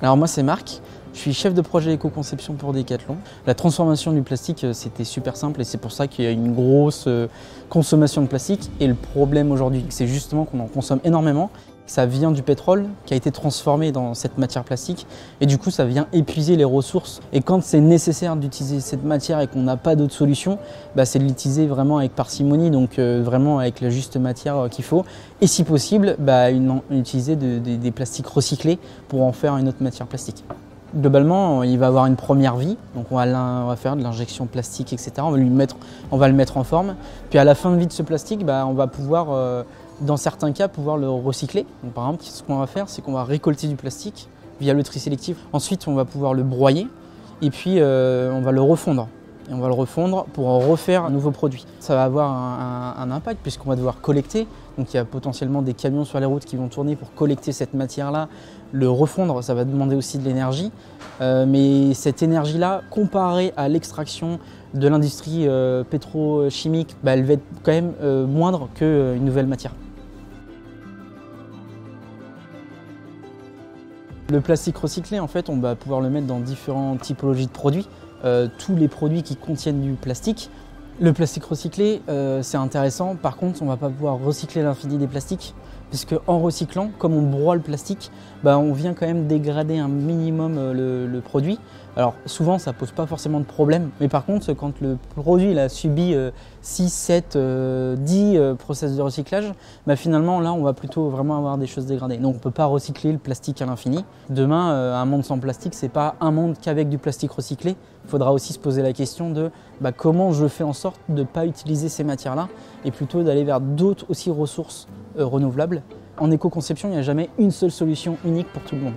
Alors moi c'est Marc, je suis chef de projet éco-conception pour Decathlon. La transformation du plastique c'était super simple et c'est pour ça qu'il y a une grosse consommation de plastique. Et le problème aujourd'hui c'est justement qu'on en consomme énormément. Ça vient du pétrole qui a été transformé dans cette matière plastique et du coup ça vient épuiser les ressources. Et quand c'est nécessaire d'utiliser cette matière et qu'on n'a pas d'autre solution, c'est de l'utiliser vraiment avec parcimonie, donc vraiment avec la juste matière qu'il faut. Et si possible, utiliser des plastiques recyclés pour en faire une autre matière plastique. Globalement, il va avoir une première vie, donc on va faire de l'injection plastique, etc. On va le mettre en forme. Puis à la fin de vie de ce plastique, on va pouvoir dans certains cas, pouvoir le recycler. Donc, par exemple, ce qu'on va faire, c'est qu'on va récolter du plastique via le tri sélectif. Ensuite, on va pouvoir le broyer et puis on va le refondre. Et on va le refondre pour en refaire un nouveau produit. Ça va avoir un impact puisqu'on va devoir collecter. Donc il y a potentiellement des camions sur les routes qui vont tourner pour collecter cette matière-là. Le refondre, ça va demander aussi de l'énergie. Mais cette énergie-là, comparée à l'extraction de l'industrie pétrochimique, elle va être quand même moindre qu'une nouvelle matière. Le plastique recyclé, en fait, on va pouvoir le mettre dans différentes typologies de produits. Tous les produits qui contiennent du plastique. Le plastique recyclé, c'est intéressant. Par contre, on ne va pas pouvoir recycler l'infini des plastiques, puisque en recyclant, comme on broie le plastique, on vient quand même dégrader un minimum le produit. Alors souvent, ça ne pose pas forcément de problème, mais par contre, quand le produit a subi 6, 7, 10 process de recyclage, finalement, là, on va plutôt vraiment avoir des choses dégradées. Donc, on ne peut pas recycler le plastique à l'infini. Demain, un monde sans plastique, ce n'est pas un monde qu'avec du plastique recyclé. Il faudra aussi se poser la question de comment je fais en sorte de ne pas utiliser ces matières-là et plutôt d'aller vers d'autres aussi ressources renouvelables. En éco-conception, il n'y a jamais une seule solution unique pour tout le monde.